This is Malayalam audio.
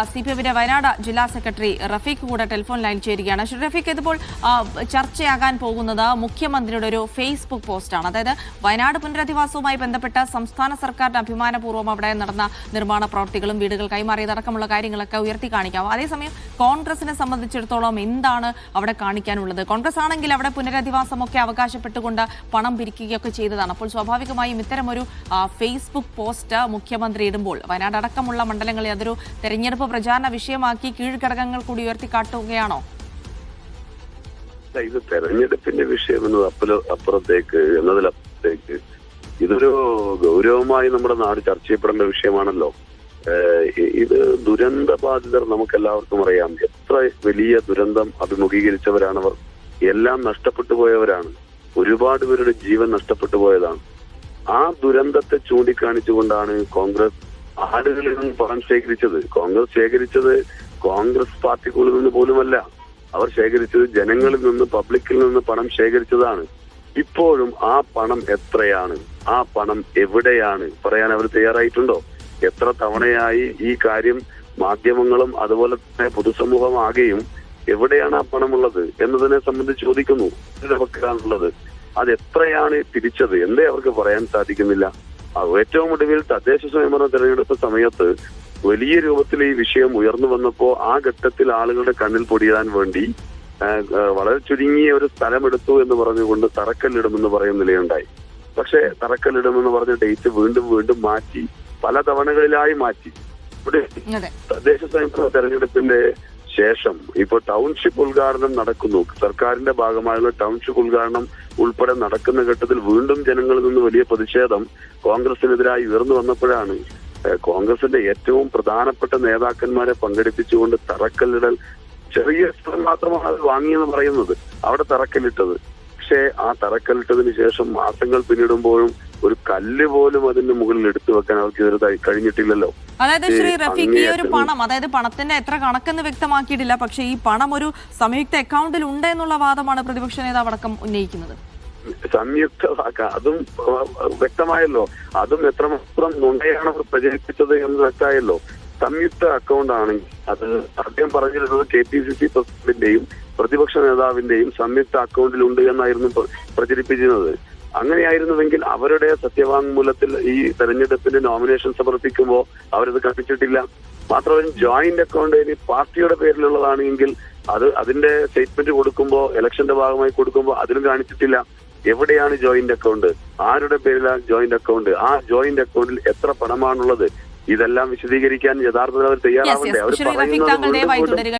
CPM വയനാട് ജില്ലാ സെക്രട്ടറി റഫീഖ് കൂടെ ടെലിഫോൺ ലൈൻ ചേരുകയാണ്. റഫീഖ്, ഇതിപ്പോൾ ചർച്ചയാകാൻ പോകുന്നത് മുഖ്യമന്ത്രിയുടെ ഒരു ഫേസ്ബുക്ക് പോസ്റ്റാണ്. അതായത് വയനാട് പുനരധിവാസവുമായി ബന്ധപ്പെട്ട സംസ്ഥാന സർക്കാരിന്റെ അഭിമാനപൂർവ്വം അവിടെ നടന്ന നിർമ്മാണ പ്രവൃത്തികളും വീടുകൾ കൈമാറിയതടക്കമുള്ള കാര്യങ്ങളൊക്കെ ഉയർത്തി കാണിക്കാം. അതേസമയം കോൺഗ്രസിനെ സംബന്ധിച്ചിടത്തോളം എന്താണ് അവിടെ കാണിക്കാനുള്ളത്? കോൺഗ്രസ് ആണെങ്കിൽ അവിടെ പുനരധിവാസമൊക്കെ അവകാശപ്പെട്ടുകൊണ്ട് പണം പിരിക്കുകയൊക്കെ ചെയ്തതാണ്. അപ്പോൾ സ്വാഭാവികമായും ഇത്തരമൊരു ഫേസ്ബുക്ക് പോസ്റ്റ് മുഖ്യമന്ത്രി ഇടുമ്പോൾ വയനാട് അടക്കമുള്ള മണ്ഡലങ്ങളിൽ അതൊരു തെരഞ്ഞെടുപ്പ് പ്രചാരണ വിഷയമാക്കി കീഴ്ഘടകങ്ങൾ കൂടി ഉയർത്തിക്കാട്ടുകയാണോ? ഇത് തെരഞ്ഞെടുപ്പിന്റെ വിഷയം അപ്പുറത്തേക്ക് എന്നതിലപ്പുറത്തേക്ക് ഇതൊരു ഗൗരവമായി നമ്മുടെ നാട് ചർച്ച ചെയ്യപ്പെടേണ്ട വിഷയമാണല്ലോ. ഇത് ദുരന്ത ബാധിതർ നമുക്കെല്ലാവർക്കും അറിയാം. എത്ര വലിയ ദുരന്തം അഭിമുഖീകരിച്ചവരാണവർ. എല്ലാം നഷ്ടപ്പെട്ടു പോയവരാണ്. ഒരുപാട് പേരുടെ ജീവൻ നഷ്ടപ്പെട്ടു പോയതാണ്. ആ ദുരന്തത്തെ ചൂണ്ടിക്കാണിച്ചുകൊണ്ടാണ് കോൺഗ്രസ് ആളുകളിൽ നിന്ന് പണം ശേഖരിച്ചത്. കോൺഗ്രസ് പാർട്ടിക്കുള്ളിൽ നിന്ന് പോലുമല്ല. അവർ ശേഖരിച്ചത് ജനങ്ങളിൽ നിന്ന്, പബ്ലിക്കിൽ നിന്ന് പണം ശേഖരിച്ചതാണ്. ഇപ്പോഴും ആ പണം എത്രയാണ്, ആ പണം എവിടെയാണ് പറയാൻ അവർ തയ്യാറായിട്ടുണ്ടോ? എത്ര തവണയായി ഈ കാര്യം മാധ്യമങ്ങളും അതുപോലെ തന്നെ പൊതുസമൂഹം ആകെയും എവിടെയാണ് ആ പണമുള്ളത് എന്നതിനെ സംബന്ധിച്ച് ചോദിക്കുന്നു. നമുക്കാണുള്ളത് അത് എത്രയാണ് തിരിച്ചത് എന്തേ അവർക്ക് പറയാൻ സാധിക്കുന്നില്ല? ഏറ്റവും ഒടുവിൽ തദ്ദേശ സ്വയംഭരണ തെരഞ്ഞെടുപ്പ് സമയത്ത് വലിയ രൂപത്തിൽ ഈ വിഷയം ഉയർന്നു വന്നപ്പോ ആ ഘട്ടത്തിൽ ആളുകളുടെ കണ്ണിൽ പൊടിയാൻ വേണ്ടി വളരെ ചുരുങ്ങിയ ഒരു സ്ഥലമെടുത്തു എന്ന് പറഞ്ഞുകൊണ്ട് തറക്കല്ലിടുമെന്ന് പറയുന്ന നിലയുണ്ടായി. പക്ഷെ തറക്കല്ലിടുമെന്ന് പറഞ്ഞ ഡേറ്റ് വീണ്ടും വീണ്ടും മാറ്റി, പല തവണകളിലായി മാറ്റി. ഇവിടെ തദ്ദേശ സ്വയംഭരണ തെരഞ്ഞെടുപ്പിന്റെ ശേഷം ഇപ്പോൾ ടൗൺഷിപ്പ് ഉദ്ഘാടനം നടക്കുന്നു. സർക്കാരിന്റെ ഭാഗമായുള്ള ടൗൺഷിപ്പ് ഉദ്ഘാടനം ഉൾപ്പെടെ നടക്കുന്ന ഘട്ടത്തിൽ വീണ്ടും ജനങ്ങളിൽ നിന്ന് വലിയ പ്രതിഷേധം കോൺഗ്രസിനെതിരായി ഉയർന്നു വന്നപ്പോഴാണ് കോൺഗ്രസിന്റെ ഏറ്റവും പ്രധാനപ്പെട്ട നേതാക്കന്മാരെ പങ്കെടുപ്പിച്ചുകൊണ്ട് തറക്കല്ലിടൽ, ചെറിയ സ്ഥലം മാത്രമാണ് അത് വാങ്ങിയെന്ന് പറയുന്നത്, അവിടെ തറക്കല്ലിട്ടത്. പക്ഷേ ആ തറക്കല്ലിട്ടതിന് ശേഷം മാസങ്ങൾ പിന്നിടുമ്പോഴും ഒരു കല്ല് പോലും അതിന്റെ മുകളിൽ എടുത്തു വെക്കാൻ അവർക്ക് ഇതുവരെ കഴിഞ്ഞിട്ടില്ലല്ലോ. അതായത് ശ്രീ റഫീഖ്, ഈ ഒരു പണം, അതായത് പണത്തിന്റെ എത്ര കണക്കെന്ന് വ്യക്തമാക്കിയിട്ടില്ല, പക്ഷേ ഈ പണം ഒരു സംയുക്ത അക്കൗണ്ടിൽ ഉണ്ട് എന്നുള്ള വാദമാണ് പ്രതിപക്ഷ നേതാവ് അടക്കം ഉന്നയിക്കുന്നത്. അതും വ്യക്തമായല്ലോ. അതും എത്രമാത്രം നുണയാണ് അവർ പ്രചരിപ്പിച്ചത് എന്ന് വ്യക്തമായല്ലോ. സംയുക്ത അക്കൗണ്ട് ആണെങ്കിൽ അത് അദ്ദേഹം പറഞ്ഞിരുന്നത് KPCC പ്രസിഡന്റിന്റെയും പ്രതിപക്ഷ നേതാവിന്റെയും സംയുക്ത അക്കൗണ്ടിലുണ്ട് എന്നായിരുന്നു പ്രചരിപ്പിച്ചിരുന്നത്. അങ്ങനെയായിരുന്നുവെങ്കിൽ അവരുടെ സത്യവാങ്മൂലത്തിൽ ഈ തെരഞ്ഞെടുപ്പിന്റെ നോമിനേഷൻ സമർപ്പിക്കുമ്പോൾ അവരത് കണ്ടിട്ടില്ല. മാത്രമല്ല, ജോയിന്റ് അക്കൗണ്ട് ഇനി പാർട്ടിയുടെ പേരിലുള്ളതാണെങ്കിൽ അതിന്റെ സ്റ്റേറ്റ്മെന്റ് കൊടുക്കുമ്പോൾ, ഇലക്ഷന്റെ ഭാഗമായി കൊടുക്കുമ്പോൾ അതിലും കാണിച്ചിട്ടില്ല. എവിടെയാണ് ജോയിന്റ് അക്കൗണ്ട്? ആരുടെ പേരിലാണ് ജോയിന്റ് അക്കൗണ്ട്? ആ ജോയിന്റ് അക്കൗണ്ടിൽ എത്ര പണമാണുള്ളത്? ഇതെല്ലാം വിശദീകരിക്കാൻ യഥാർത്ഥത്തിൽ അവർ തയ്യാറാവണ്ടേ? അവർ പറയുന്നത്